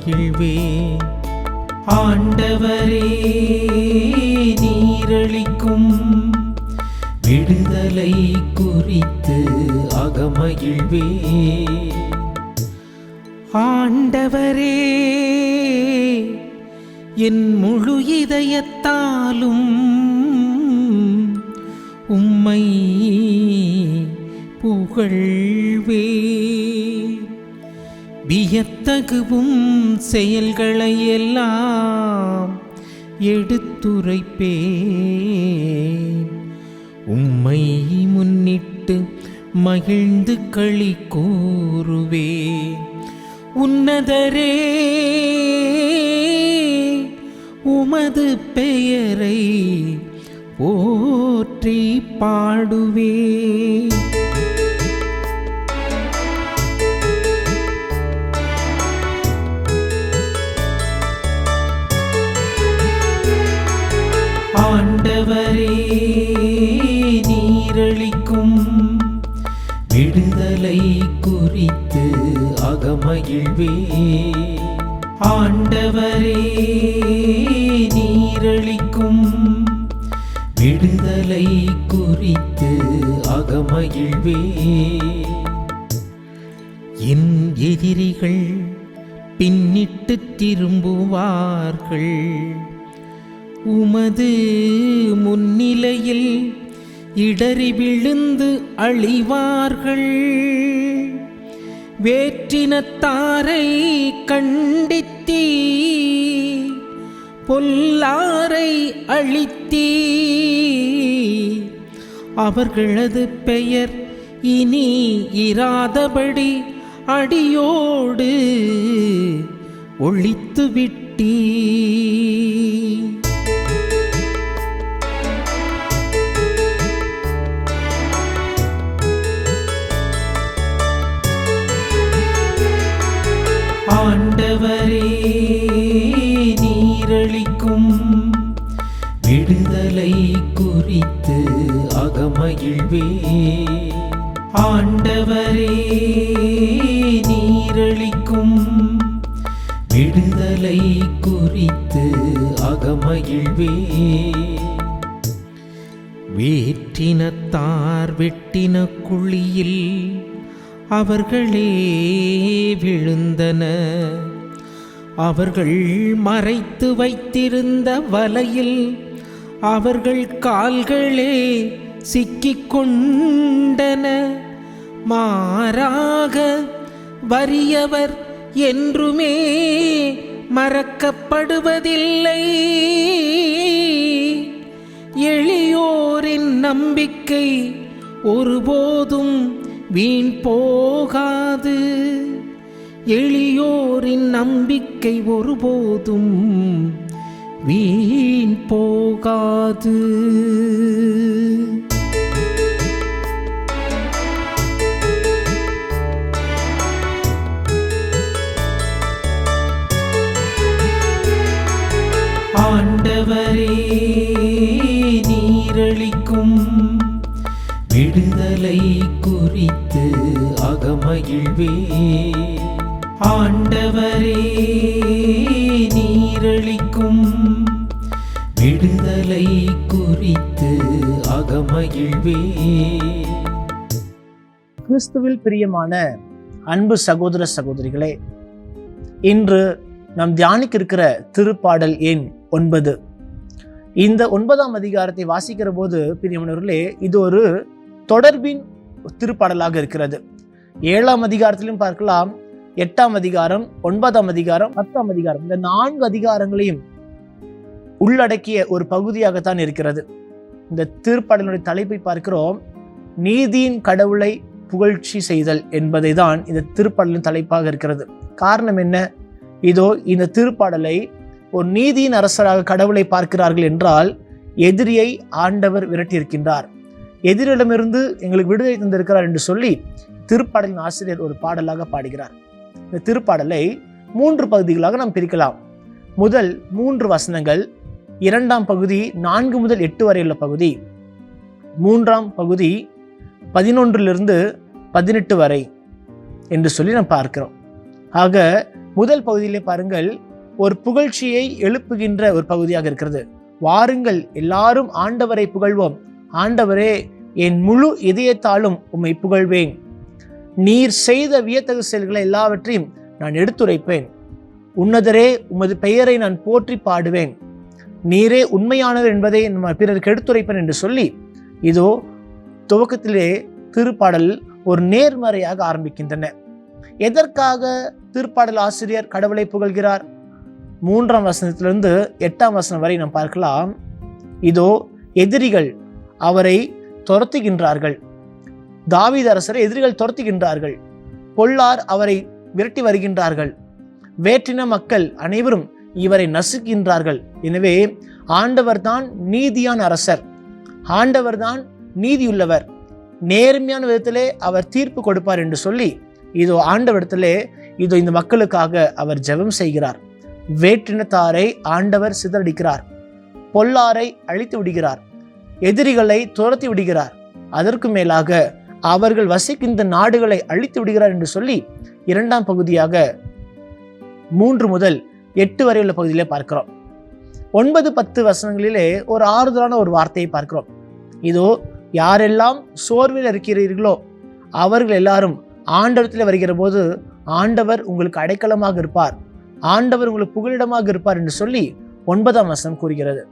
மகிழ்வே. ஆண்டவரே நீரளிக்கும் விடுதலை குறித்து அகமகிழ்வே. ஆண்டவரே என் முழு இதயத்தாலும் உம்மை புகழ்வே. வியத்தகுவும் செயல்களை எல்லாம் எடுத்துரைப்பேன். உம்மை முன்னிட்டு மகிழ்ந்து களி கூறுவே. உன்னதரே உமது பெயரை போற்றி பாடுவே. ஆண்டவரே நீரளிக்கும் விடுதலை குறித்து அகமகிழ்வே. ஆண்டவரே நீரளிக்கும் விடுதலை குறித்து அகமகிழ்வே. என் எதிரிகள் பின்னிட்டு திரும்புவார்கள். உமது முன்னிலையில் இடறி விழுந்து அழிவார்கள். வேற்றினத்தாரை கண்டித்தீ பொல்லாரை அழித்தீ. அவர்களது பெயர் இனி இராதபடி அடியோடு ஒழித்து விட்டீ. ஆண்டவரே நீரளிக்கும் விடுதலை குறித்து அகமகிழ்வே. ஆண்டவரே நீரளிக்கும் விடுதலை குறித்து அகமகிழ்வே. வேற்றினத்தார் வெட்டின குழியில் அவர்களே விழுந்தனர். அவர்கள் மறைத்து வைத்திருந்த வலையில் அவர்கள் கால்களே சிக்கிக்கொண்டன. மாறாக வறியவர் என்றுமே மறக்கப்படுவதில்லை. எளியோரின் நம்பிக்கை ஒருபோதும் வீண் போகாது. எளியோரின் நம்பிக்கை ஒருபோதும் வீண் போகாது. ஆண்டவரே நீரளிக்கும் விடுதலை குறித்து அகமகிழ்வே. ஆண்டவரே நீரளிக்கும் விடுதலை குறித்து அகமகிழ்வே. கிறிஸ்துவில் பிரியமான அன்பு சகோதர சகோதரிகளே, இன்று நாம் தியானிக்க இருக்கிற திருப்பாடல் எண் 9. இந்த 9ஆம் அதிகாரத்தை வாசிக்கிற போது பிரியமானவர்களே, இது ஒரு தொடர்பின் திருப்பாடலாக இருக்கிறது. 7ஆம் அதிகாரத்திலும் பார்க்கலாம், 8ஆம் அதிகாரம், 9ஆம் அதிகாரம், 10ஆம் அதிகாரம், இந்த 4 அதிகாரங்களையும் உள்ளடக்கிய ஒரு பகுதியாகத்தான் இருக்கிறது. இந்த திருப்பாடலுடைய தலைப்பை பார்க்கிறோம், நீதியின் கடவுளை புகழ்ச்சி செய்தல் என்பதை தான் இந்த திருப்பாடலின் தலைப்பாக இருக்கிறது. காரணம் என்ன? இதோ இந்த திருப்பாடலை ஒரு நீதியின் அரசராக கடவுளை பார்க்கிறார்கள் என்றால் எதிரியை ஆண்டவர் விரட்டியிருக்கின்றார், எதிரிடமிருந்து எங்களுக்கு விடுதலை தந்திருக்கிறார் என்று சொல்லி திருப்பாடலின் ஆசிரியர் ஒரு பாடலாக பாடுகிறார். இந்த திருப்பாடலை 3 பகுதிகளாக நாம் பிரிக்கலாம். முதல் 3 வசனங்கள், 2ஆம் பகுதி 4 முதல் 8 வரையுள்ள பகுதி, 3ஆம் பகுதி 11 18 வரை என்று சொல்லி நாம் பார்க்கிறோம். ஆக முதல் பகுதியிலே பாருங்கள், ஒரு புகழ்ச்சியை எழுப்புகின்ற ஒரு பகுதியாக இருக்கிறது. வாருங்கள் எல்லாரும் ஆண்டவரை புகழ்வோம். ஆண்டவரே, என் முழு இதயத்தாலும் உம்மை புகழ்வேன். நீர் செய்த வியத்தகு செயல்களை எல்லாவற்றையும் நான் எடுத்துரைப்பேன். உன்னதரே, உமது பெயரை நான் போற்றி பாடுவேன். நீரே உண்மையானவர் என்பதை நான் பிறருக்கு எடுத்துரைப்பேன் என்று சொல்லி, இதோ துவக்கத்திலே திருப்பாடல் ஒரு நேர்மறையாக ஆரம்பிக்கின்றன. எதற்காக திருப்பாடல் ஆசிரியர் கடவுளை புகழ்கிறார்? 3ஆம் வசனத்திலிருந்து 8ஆம் வசனம் வரை நாம் பார்க்கலாம். இதோ எதிரிகள் அவரை துரத்துகின்றார்கள். தாவீது அரசரை எதிரிகள் துரத்துகின்றார்கள். பொல்லார் அவரை விரட்டி வருகின்றார்கள். வேற்றின மக்கள் அனைவரும் இவரை நசுக்கின்றார்கள். எனவே ஆண்டவர் தான் நீதியான அரசர், ஆண்டவர் தான் நீதியுள்ளவர், நேர்மையான விதத்திலே அவர் தீர்ப்பு கொடுப்பார் என்று சொல்லி இதோ ஆண்டவரிடத்திலே இதோ இந்த மக்களுக்காக அவர் ஜெபம் செய்கிறார். வேற்றினத்தாரை ஆண்டவர் சிதறடிக்கிறார், பொல்லாரை அழித்து விடுகிறார், எதிரிகளை துரத்தி விடுகிறார், அதற்கு மேலாக அவர்கள் வசிக்கின்ற நாடுகளை அழித்து விடுகிறார் என்று சொல்லி 2ஆம் பகுதியாக 3 முதல் 8 வரை உள்ள பகுதியிலே பார்க்கிறோம். 9-10 வசனங்களிலே ஒரு ஆறுதலான ஒரு வார்த்தையை பார்க்கிறோம். இதோ யாரெல்லாம் சோர்வில் இருக்கிறீர்களோ அவர்கள் எல்லாரும் ஆண்டவரத்தில் வருகிற போது ஆண்டவர் உங்களுக்கு அடைக்கலமாக இருப்பார், ஆண்டவர் உங்களுக்கு புகலிடமாக இருப்பார் என்று சொல்லி 9ஆம் வசனம் கூறுகிறது.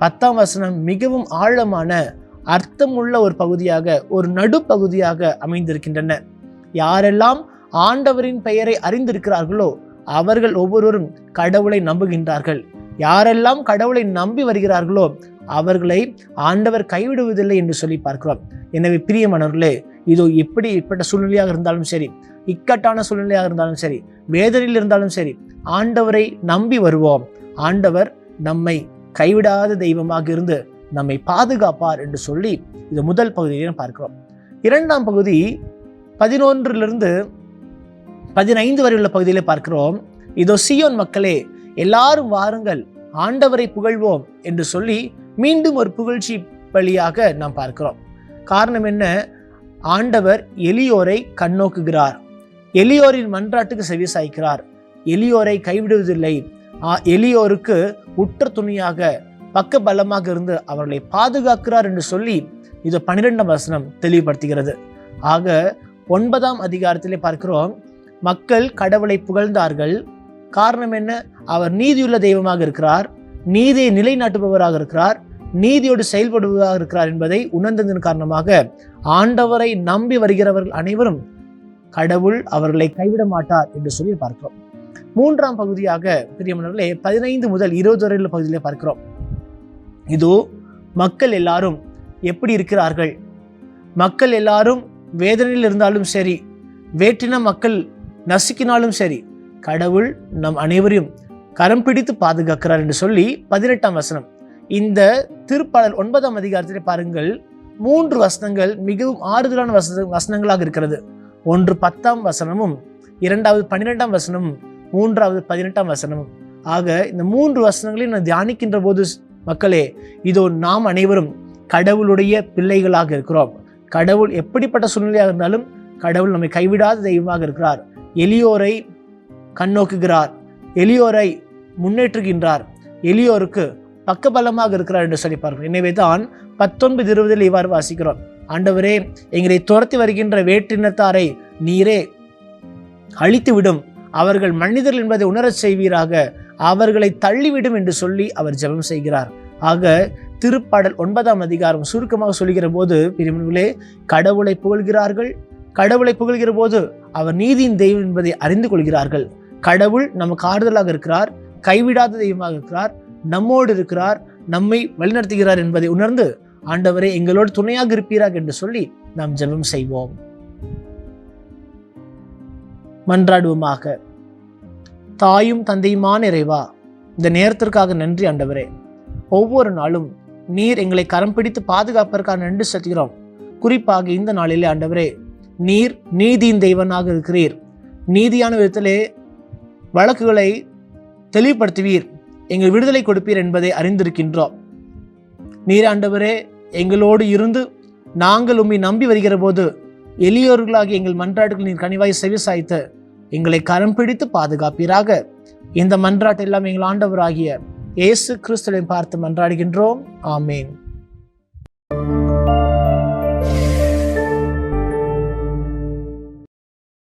10ஆம் வசனம் மிகவும் ஆழமான அர்த்தமுள்ள ஒரு பகுதியாக, ஒரு நடுப்பகுதியாக அமைந்திருக்கின்றன. யாரெல்லாம் ஆண்டவரின் பெயரை அறிந்திருக்கிறார்களோ அவர்கள் ஒவ்வொருவரும் கடவுளை நம்புகின்றார்கள். யாரெல்லாம் கடவுளை நம்பி வருகிறார்களோ அவர்களை ஆண்டவர் கைவிடுவதில்லை என்று சொல்லி பார்க்கிறோம். எனவே பிரியமானவர்களே, இதோ இப்படிப்பட்ட சூழ்நிலையாக இருந்தாலும் சரி, இக்கட்டான சூழ்நிலையாக இருந்தாலும் சரி, வேதனையில் இருந்தாலும் சரி, ஆண்டவரை நம்பி வருவோம். ஆண்டவர் நம்மை கைவிடாத தெய்வமாக இருந்து நம்மை பாதுகாப்பார் என்று சொல்லி இது முதல் பகுதியிலே பார்க்கிறோம். 2ஆம் பகுதி 11 15 வரை உள்ள பகுதியிலே பார்க்கிறோம். இதோ சீயோன் மக்களே, எல்லாரும் வாருங்கள் ஆண்டவரை புகழ்வோம் என்று சொல்லி மீண்டும் ஒரு புகழ்ச்சி வழியாக நாம் பார்க்கிறோம். காரணம் என்ன? ஆண்டவர் எளியோரை கண்ணோக்குகிறார், எளியோரின் மன்றாட்டுக்கு செவி சாய்க்கிறார், எளியோரை கைவிடுவதில்லை, எளியோருக்கு உற்ற துணியாக பக்க பலமாக இருந்து அவர்களை பாதுகாக்கிறார் என்று சொல்லி இது 12ஆம் வசனம் தெளிவுபடுத்துகிறது. ஆக 9ஆம் அதிகாரத்திலே பார்க்கிறோம், மக்கள் கடவுளை புகழ்ந்தார்கள். காரணம் என்ன? அவர் நீதியுள்ள தெய்வமாக இருக்கிறார், நீதியை நிலைநாட்டுபவராக இருக்கிறார், நீதியோடு செயல்படுவதாக இருக்கிறார் என்பதை உணர்ந்ததன் காரணமாக ஆண்டவரை நம்பி வருகிறவர்கள் அனைவரும் கடவுள் அவர்களை கைவிட மாட்டார் என்று சொல்லி பார்க்கிறோம். 3ஆம் பகுதியாக பிரியமானவர்களே 15 முதல் 20 வரை உள்ள பகுதியிலே பார்க்கிறோம். இதோ மக்கள் எல்லாரும் எப்படி இருக்கிறார்கள்? மக்கள் எல்லாரும் வேதனையில் இருந்தாலும் சரி, வேற்றின மக்கள் நசுக்கினாலும் சரி, கடவுள் நம் அனைவரையும் கரம் பிடித்து பாதுகாக்கிறார் என்று சொல்லி 18ஆம் வசனம். இந்த திருப்பாடல் 9ஆம் அதிகாரத்திலே பாருங்கள், 3 வசனங்கள் மிகவும் ஆறுதலான வசனங்களாக இருக்கிறது. ஒன்று 10ஆம் வசனமும், 2வது 12ஆம் வசனமும், 3வது 18ஆம் வசனமும். ஆக இந்த 3 வசனங்களையும் நான் தியானிக்கின்ற போது மக்களே, இதோ நாம் அனைவரும் கடவுளுடைய பிள்ளைகளாக இருக்கிறோம். கடவுள் எப்படிப்பட்ட சூழ்நிலையாக இருந்தாலும் கடவுள் நம்மை கைவிடாத தெய்வமாக இருக்கிறார். எளியோரை கண்ணோக்குகிறார், எளியோரை முன்னேற்றுகின்றார், எளியோருக்கு பக்கபலமாக இருக்கிறார் என்று சொல்லி பார்க்கிறோம். எனவே தான் 19-20 இவ்வாறு வாசிக்கிறோம், ஆண்டவரே, எங்களை துரத்தி வருகின்ற வேற்றினத்தாரை நீரே அழித்து விடும், அவர்கள் மனிதர்கள் என்பதை உணரச் செய்வீராக, அவர்களை தள்ளிவிடும் என்று சொல்லி அவர் ஜெபம் செய்கிறார். ஆக திருப்பாடல் 9ஆம் அதிகாரம் சுருக்கமாக சொல்லுகிற போது பிரியமானவர்களே, கடவுளை புகழ்கிறார்கள். கடவுளை புகழ்கிற போது அவர் நீதியின் தெய்வம் என்பதை அறிந்து கொள்கிறார்கள். கடவுள் நமக்கு ஆறுதலாக இருக்கிறார், கைவிடாத தெய்வமாக இருக்கிறார், நம்மோடு இருக்கிறார், நம்மை வழிநடத்துகிறார் என்பதை உணர்ந்து ஆண்டவரே எங்களோடு துணையாக இருப்பீராக என்று சொல்லி நாம் ஜெபம் செய்வோம். மன்றாடுவோமாக. தாயும் தந்தையுமான இறைவா, இந்த நேரத்திற்காக நன்றி ஆண்டவரே. ஒவ்வொரு நாளும் நீர் எங்களை கரம் பிடித்து பாதுகாப்பதற்காக நன்றி செலுத்துகிறோம். குறிப்பாக இந்த நாளிலே ஆண்டவரே, நீர் நீதியின் தெய்வனாக இருக்கிறீர். நீதியான விதத்திலே வழக்குகளை தெளிவுபடுத்துவீர், எங்கள் விடுதலை கொடுப்பீர் என்பதை அறிந்திருக்கின்றோம். நீர் ஆண்டவரே எங்களோடு இருந்து நாங்கள் உம்மை நம்பி வருகிற போது எளியோர்களாகி எங்கள் மன்றாட்டுகள் நீர் கனிவாய் செவி சாய்த்து எங்களை கரம் பிடித்து பாதுகாப்பீராக. இந்த மன்றாட்டெல்லாம் எங்கள் ஆண்டவராகிய இயேசு கிறிஸ்துவை பார்த்து மன்றாடுகின்றோம். ஆமேன்.